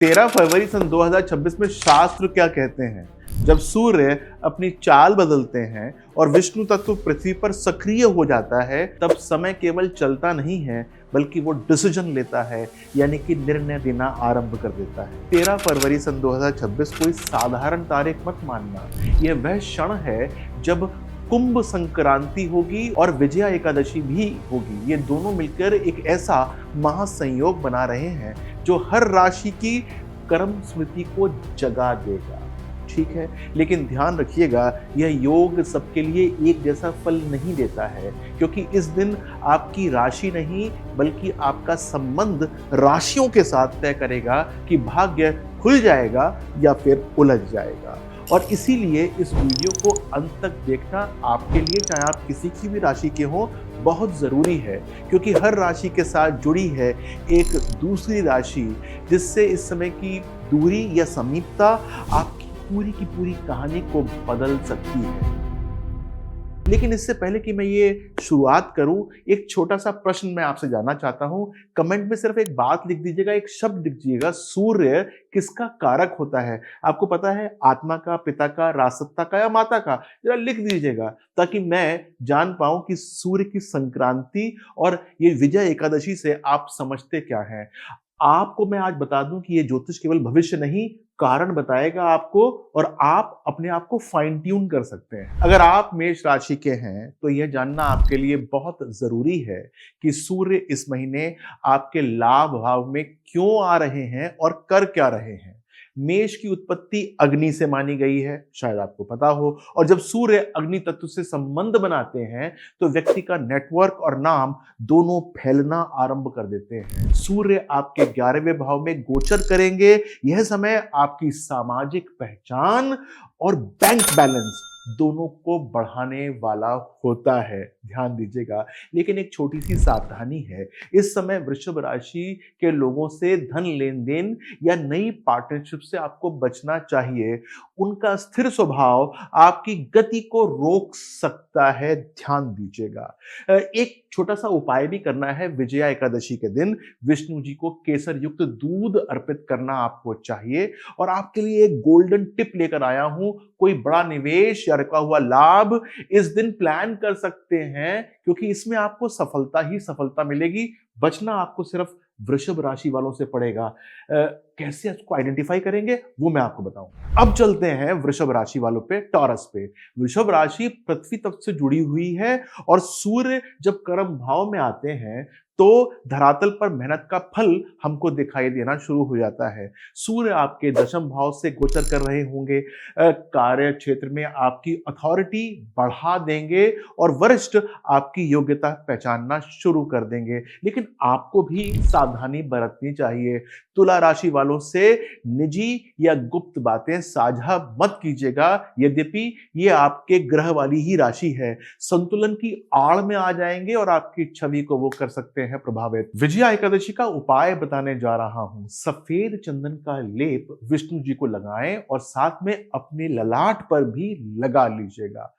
13 फरवरी सन 2026 में शास्त्र क्या कहते हैं? जब सूर्य अपनी चाल बदलते हैं और विष्णु तत्व पृथ्वी पर सक्रिय हो जाता है, तब समय केवल चलता नहीं है बल्कि वो डिसीजन लेता है, यानी कि निर्णय देना आरंभ कर देता है। 13 फरवरी सन 2026 कोई साधारण तारीख मत मानना। यह वह क्षण है जब कुंभ संक्रांति होगी और विजया एकादशी भी होगी। ये दोनों मिलकर एक ऐसा महासंयोग बना रहे हैं जो हर राशि की कर्म स्मृति को जगा देगा। ठीक है, लेकिन ध्यान रखिएगा, यह योग सबके लिए एक जैसा फल नहीं देता है, क्योंकि इस दिन आपकी राशि नहीं बल्कि आपका संबंध राशियों के साथ तय करेगा कि भाग्य खुल जाएगा या फिर उलझ जाएगा। और इसीलिए इस वीडियो को अंत तक देखना आपके लिए, चाहे आप किसी की भी राशि के हों, बहुत ज़रूरी है, क्योंकि हर राशि के साथ जुड़ी है एक दूसरी राशि, जिससे इस समय की दूरी या समीपता आपकी पूरी की पूरी कहानी को बदल सकती है। लेकिन इससे पहले कि मैं ये शुरुआत करूं, एक छोटा सा प्रश्न मैं आपसे जानना चाहता हूं। कमेंट में सिर्फ एक बात लिख दीजिएगा, एक शब्द लिख दीजिएगा, सूर्य किसका कारक होता है? आपको पता है, आत्मा का, पिता का, राजसत्ता का या माता का? जरा लिख दीजिएगा ताकि मैं जान पाऊं कि सूर्य की संक्रांति और ये विजय एकादशी से आप समझते क्या हैं। आपको मैं आज बता दूं कि ये ज्योतिष केवल भविष्य नहीं, कारण बताएगा आपको, और आप अपने आप को फाइन ट्यून कर सकते हैं। अगर आप मेष राशि के हैं तो यह जानना आपके लिए बहुत जरूरी है कि सूर्य इस महीने आपके लाभ भाव में क्यों आ रहे हैं और कर क्या रहे हैं। मेष की उत्पत्ति अग्नि से मानी गई है, शायद आपको पता हो, और जब सूर्य अग्नि तत्व से संबंध बनाते हैं तो व्यक्ति का नेटवर्क और नाम दोनों फैलना आरंभ कर देते हैं। सूर्य आपके 11वें भाव में गोचर करेंगे। यह समय आपकी सामाजिक पहचान और बैंक बैलेंस दोनों को बढ़ाने वाला होता है, ध्यान दीजिएगा। लेकिन एक छोटी सी सावधानी है, इस समय वृषभ राशि के लोगों से धन लेन देन या नई पार्टनरशिप से आपको बचना चाहिए। उनका स्थिर स्वभाव आपकी गति को रोक सकता है, ध्यान दीजिएगा। एक छोटा सा उपाय भी करना है। विजया एकादशी के दिन विष्णु जी को केसर युक्त दूध अर्पित करना आपको चाहिए। और आपके लिए एक गोल्डन टिप लेकर आया हूं। कोई बड़ा निवेश या रुका हुआ लाभ इस दिन प्लान कर सकते हैं, क्योंकि इसमें आपको सफलता ही सफलता मिलेगी। बचना आपको सिर्फ वृषभ राशि वालों से पड़ेगा। कैसे उसको आइडेंटिफाई करेंगे वो मैं आपको बताऊं। अब चलते हैं वृषभ राशि वालों पे, टॉरस पे। वृषभ राशि पृथ्वी तत्व से जुड़ी हुई है और सूर्य जब कर्म भाव में आते हैं तो धरातल पर मेहनत का फल हमको दिखाई देना शुरू हो जाता है। सूर्य आपके दशम भाव से गोचर कर रहे होंगे, कार्य क्षेत्र में आपकी अथॉरिटी बढ़ा देंगे और वरिष्ठ आपकी योग्यता पहचानना शुरू कर देंगे। लेकिन आपको भी सावधानी बरतनी चाहिए। तुला राशि वालों से निजी या गुप्त बातें साझा मत कीजिएगा, यद्यपि ये आपके ग्रह वाली ही राशि है। संतुलन की आड़ में आ जाएंगे और आपकी छवि को वो कर सकते हैं प्रभावित। विजया एकादशी का उपाय बताने जा रहा हूं। सफेद चंदन का लेप विष्णु जी को लगाएं और साथ में अपने ललाट पर भी लगा लीजिएगा।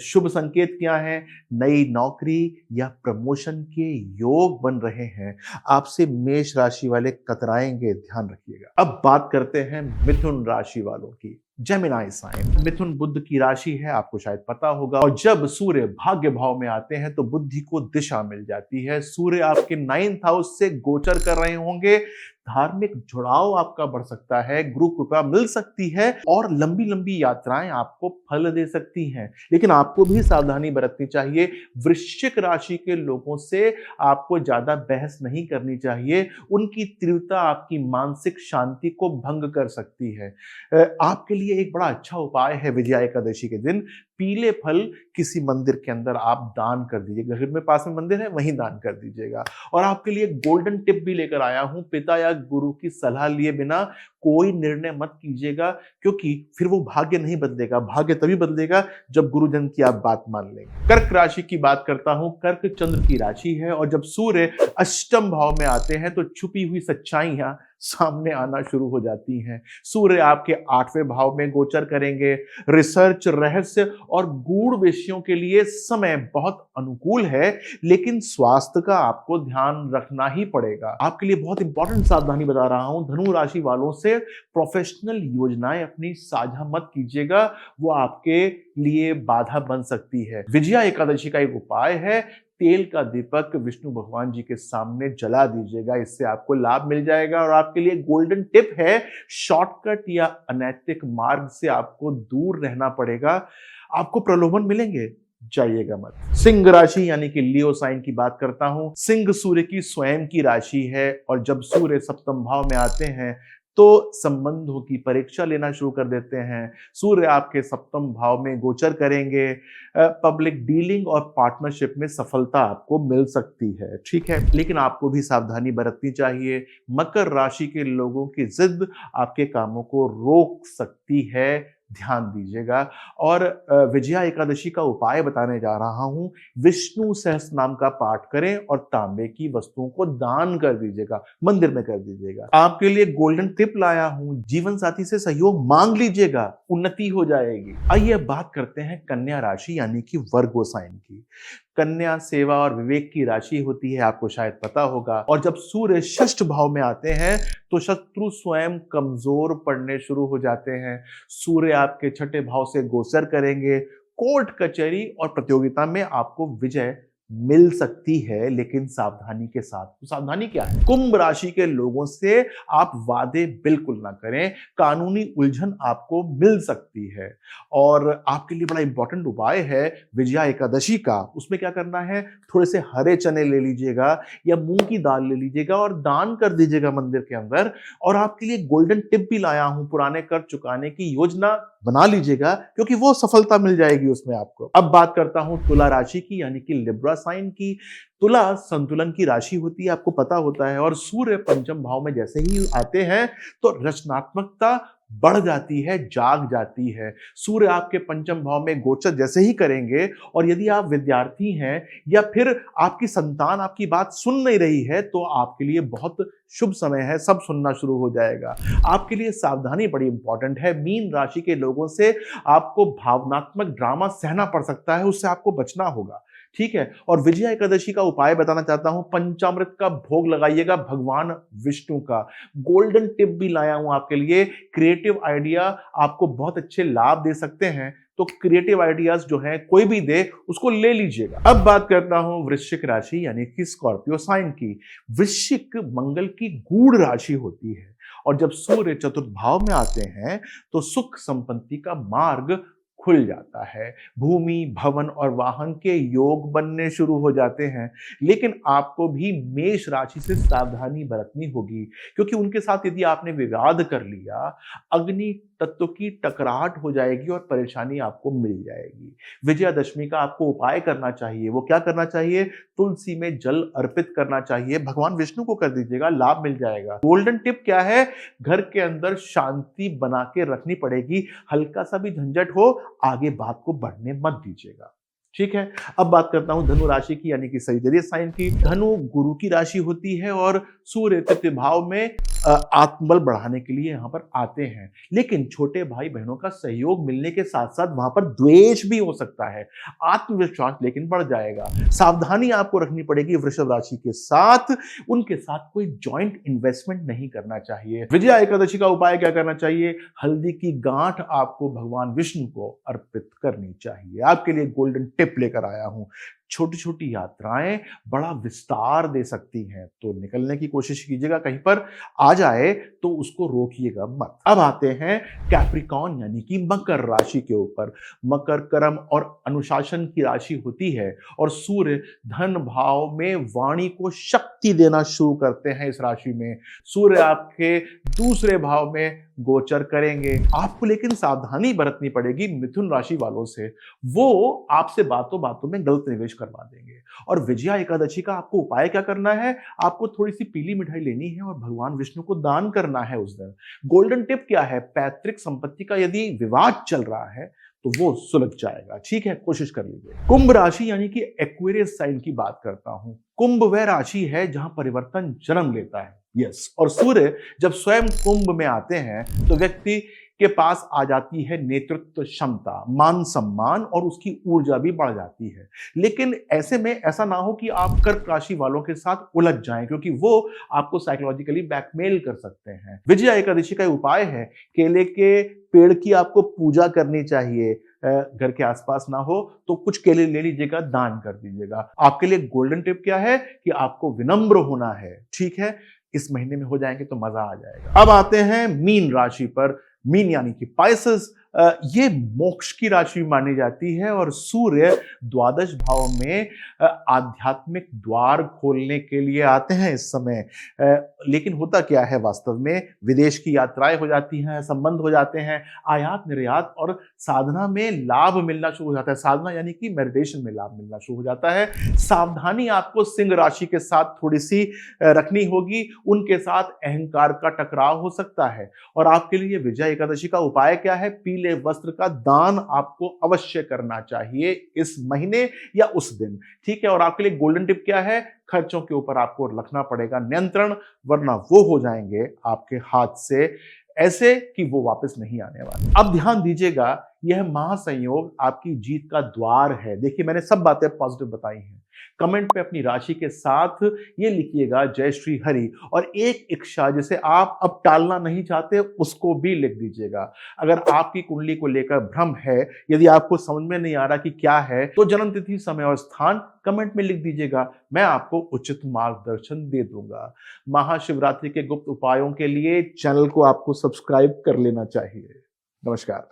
शुभ संकेत क्या है? नई नौकरी या प्रमोशन के योग बन रहे हैं। आपसे मेष राशि वाले कतराएंगे, ध्यान रखिएगा। अब बात करते हैं मिथुन राशि वालों की। Gemini sign. मिथुन बुध की राशि है, आपको शायद पता होगा। और जब सूर्य भाग्य भाव में आते हैं तो बुद्धि को दिशा मिल जाती है। सूर्य आपके 9th हाउस से गोचर कर रहे होंगे। धार्मिक जुड़ाव आपका बढ़ सकता है, गुरु कृपा मिल सकती है और लंबी लंबी यात्राएं आपको फल दे सकती हैं। लेकिन आपको भी सावधानी बरतनी चाहिए। वृश्चिक राशि के लोगों से आपको ज्यादा बहस नहीं करनी चाहिए। उनकी तीव्रता आपकी मानसिक शांति को भंग कर सकती है। आपके लिए एक बड़ा अच्छा उपाय है विजया एकादशी के दिन, पीले फल किसी मंदिर के अंदर आप दान कर दीजिएगा। घर में पास में मंदिर है, वहीं दान कर दीजिएगा। और आपके लिए गोल्डन टिप भी लेकर आया हूं। पिता या गुरु की सलाह लिए बिना कोई निर्णय मत कीजिएगा, क्योंकि फिर वो भाग्य नहीं बदलेगा। भाग्य तभी बदलेगा जब गुरुजन की आप बात मान लेंगे। कर्क राशि की बात करता हूं। कर्क चंद्र की राशि है और जब सूर्य अष्टम भाव में आते हैं तो छुपी हुई सच्चाइयां सामने आना शुरू हो जाती हैं। सूर्य आपके 8वें भाव में गोचर करेंगे। रिसर्च, रहस्य और गूढ़ विषयों के लिए समय बहुत अनुकूल है, लेकिन स्वास्थ्य का आपको ध्यान रखना ही पड़ेगा। आपके लिए बहुत इंपॉर्टेंट सावधानी बता रहा हूं। धनु राशि वालों से प्रोफेशनल योजनाएं अपनी साझा मत कीजिएगा, वो आपके लिए बाधा बन सकती है। विजया एकादशी का एक उपाय है, तेल का दीपक विष्णु भगवान जी के सामने जला दीजिएगा, इससे आपको लाभ मिल जाएगा। और आपके लिए गोल्डन टिप है, शॉर्टकट या अनैतिक मार्ग से आपको दूर रहना पड़ेगा। आपको प्रलोभन मिलेंगे, जाइएगा मत। सिंह राशि यानी कि लियो साइन की बात करता हूं। सिंह सूर्य की स्वयं की राशि है और जब सूर्य सप्तम भाव में आते हैं तो संबंधों की परीक्षा लेना शुरू कर देते हैं। सूर्य आपके सप्तम भाव में गोचर करेंगे। पब्लिक डीलिंग और पार्टनरशिप में सफलता आपको मिल सकती है, ठीक है, लेकिन आपको भी सावधानी बरतनी चाहिए। मकर राशि के लोगों की जिद आपके कामों को रोक सकती है, ध्यान दीजिएगा। और विजया एकादशी का उपाय बताने जा रहा हूं। विष्णु सहस्त्र नाम का पाठ करें और तांबे की वस्तुओं को दान कर दीजिएगा, मंदिर में कर दीजिएगा। आपके लिए गोल्डन टिप लाया हूं, जीवन साथी से सहयोग मांग लीजिएगा, उन्नति हो जाएगी। आइए अब बात करते हैं कन्या राशि यानी कि वर्गो साइन की। कन्या सेवा और विवेक की राशि होती है, आपको शायद पता होगा। और जब सूर्य षष्ठ भाव में आते हैं तो शत्रु स्वयं कमजोर पड़ने शुरू हो जाते हैं। सूर्य आपके छठे भाव से गोचर करेंगे। कोर्ट कचहरी और प्रतियोगिता में आपको विजय मिल सकती है, लेकिन सावधानी के साथ। तो सावधानी क्या है? कुंभ राशि के लोगों से आप वादे बिल्कुल ना करें, कानूनी उलझन आपको मिल सकती है। और आपके लिए बड़ा इंपॉर्टेंट उपाय है विजया एकादशी का। उसमें क्या करना है, थोड़े से हरे चने ले लीजिएगा या मूंग की दाल ले लीजिएगा और दान कर दीजिएगा मंदिर के अंदर। और आपके लिए गोल्डन टिप भी लाया हूं, पुराने कर्ज चुकाने की योजना बना लीजिएगा, क्योंकि वो सफलता मिल जाएगी उसमें आपको। अब बात करता हूं तुला राशि की यानी कि लिब्रा साइन की। तुला संतुलन की राशि होती है, आपको पता होता है। और सूर्य पंचम भाव में जैसे ही आते हैं तो रचनात्मकता बढ़ जाती है, जाग जाती है। सूर्य आपके पंचम भाव में गोचर जैसे ही करेंगे, और यदि आप विद्यार्थी हैं या फिर आपकी संतान आपकी बात सुन नहीं रही है, तो आपके लिए बहुत शुभ समय है, सब सुनना शुरू हो जाएगा। आपके लिए सावधानी बड़ी इंपॉर्टेंट है। मीन राशि के लोगों से आपको भावनात्मक ड्रामा सहना पड़ सकता है, उससे आपको बचना होगा, ठीक है। और विजया एकादशी का उपाय बताना चाहता हूं। पंचामृत का भोग लगाइएगा भगवान विष्णु का। गोल्डन टिप भी लाया हूं आपके लिए। क्रिएटिव आइडिया आपको बहुत अच्छे लाभ दे सकते हैं, तो क्रिएटिव आइडियाज जो है कोई भी दे, उसको ले लीजिएगा। अब बात करता हूं वृश्चिक राशि यानी कि स्कॉर्पियो साइन की। वृश्चिक मंगल की गूढ़ राशि होती है और जब सूर्य चतुर्थ भाव में आते हैं तो सुख संपत्ति का मार्ग खुल जाता है। भूमि, भवन और वाहन के योग बनने शुरू हो जाते हैं, लेकिन आपको भी मेष राशि से सावधानी बरतनी होगी, क्योंकि उनके साथ यदि आपने विवाद कर लिया, अग्नि तत्व की टकराहट हो जाएगी और परेशानी आपको मिल जाएगी। विजयादशमी का आपको उपाय करना चाहिए। वो क्या करना चाहिए? तुलसी में जल अर्पित करना चाहिए, भगवान विष्णु को कर दीजिएगा, लाभ मिल जाएगा। गोल्डन टिप क्या है? घर के अंदर शांति बना के रखनी पड़ेगी। हल्का सा भी झंझट हो, आगे बात को बढ़ने मत दीजिएगा, ठीक है। अब बात करता हूं धनु राशि की यानी कि सजिटेरियस साइन की। धनु गुरु की राशि होती है और सूर्य तृतीय भाव में आत्मबल बढ़ाने के लिए यहां पर आते हैं, लेकिन छोटे भाई बहनों का सहयोग मिलने के साथ साथ वहां पर द्वेष भी हो सकता है। आत्मविश्वास लेकिन बढ़ जाएगा। सावधानी आपको रखनी पड़ेगी वृषभ राशि के साथ, उनके साथ कोई जॉइंट इन्वेस्टमेंट नहीं करना चाहिए। विजया एकादशी का उपाय क्या करना चाहिए? हल्दी की गांठ आपको भगवान विष्णु को अर्पित करनी चाहिए। आपके लिए गोल्डन टिप लेकर आया हूं। छोटी छोटी यात्राएं बड़ा विस्तार दे सकती हैं, तो निकलने की कोशिश कीजिएगा। कहीं पर आ जाए तो उसको रोकिएगा मत। अब आते हैं कैप्रिकॉर्न यानी कि मकर राशि के ऊपर। मकर कर्म और अनुशासन की राशि होती है और सूर्य धन भाव में वाणी को शक्ति देना शुरू करते हैं। इस राशि में सूर्य आपके दूसरे भाव में गोचर करेंगे। आपको लेकिन सावधानी बरतनी पड़ेगी मिथुन राशि वालों से, वो आपसे बातों बातों में गलत निवेश करवा देंगे। और विजया एकादशी का आपको उपाय क्या करना है? आपको थोड़ी सी पीली मिठाई लेनी है और भगवान विष्णु को दान करना है उस दिन। गोल्डन टिप क्या है? पैतृक संपत्ति का यदि विवाद चल रहा है तो वो सुलझ जाएगा। ठीक है, कोशिश कर लीजिए। कुंभ राशि यानी कि एक्वेरियस साइन की बात करता हूं। कुंभ वह राशि है जहां परिवर्तन जन्म लेता है। यस, और सूर्य जब स्वयं कुंभ में आते हैं तो व्यक्ति के पास आ जाती है नेतृत्व क्षमता, मान सम्मान और उसकी ऊर्जा भी बढ़ जाती है। लेकिन ऐसे में ऐसा ना हो कि आप कर्क राशि वालों के साथ उलझ जाएं, क्योंकि वो आपको साइकोलॉजिकली ब्लैकमेल कर सकते हैं। विजया एकादशी का उपाय है, केले के पेड़ की आपको पूजा करनी चाहिए। घर के आसपास ना हो तो कुछ केले ले लीजिएगा, दान कर दीजिएगा। आपके लिए गोल्डन टिप क्या है कि आपको विनम्र होना है। ठीक है, इस महीने में हो जाएंगे तो मजा आ जाएगा। अब आते हैं मीन राशि पर। मीन यानी कि पाइसेस, ये मोक्ष की राशि मानी जाती है और सूर्य द्वादश भाव में आध्यात्मिक द्वार खोलने के लिए आते हैं इस समय। लेकिन होता क्या है वास्तव में, विदेश की यात्राएं हो जाती हैं, संबंध हो जाते हैं, आयात निर्यात और साधना में लाभ मिलना शुरू हो जाता है। साधना यानी कि मेडिटेशन में लाभ मिलना शुरू हो जाता है। सावधानी आपको सिंह राशि के साथ थोड़ी सी रखनी होगी, उनके साथ अहंकार का टकराव हो सकता है। और आपके लिए विजय एकादशी का उपाय क्या है? पीले वस्त्र का दान आपको अवश्य करना चाहिए इस महीने या उस दिन। ठीक है, और आपके लिए गोल्डन टिप क्या है? खर्चों के ऊपर आपको रखना पड़ेगा नियंत्रण, वरना वो हो जाएंगे आपके हाथ से ऐसे कि वो वापस नहीं आने वाले। अब ध्यान दीजिएगा, यह महासंयोग आपकी जीत का द्वार है। देखिए, मैंने सब बातें पॉजिटिव बताई हैं। कमेंट पे अपनी राशि के साथ ये लिखिएगा जय श्री हरि, और एक इच्छा जिसे आप अब टालना नहीं चाहते उसको भी लिख दीजिएगा। अगर आपकी कुंडली को लेकर भ्रम है, यदि आपको समझ में नहीं आ रहा कि क्या है, तो जन्म तिथि, समय और स्थान कमेंट में लिख दीजिएगा, मैं आपको उचित मार्गदर्शन दे दूंगा। महाशिवरात्रि के गुप्त उपायों के लिए चैनल को आपको सब्सक्राइब कर लेना चाहिए। नमस्कार।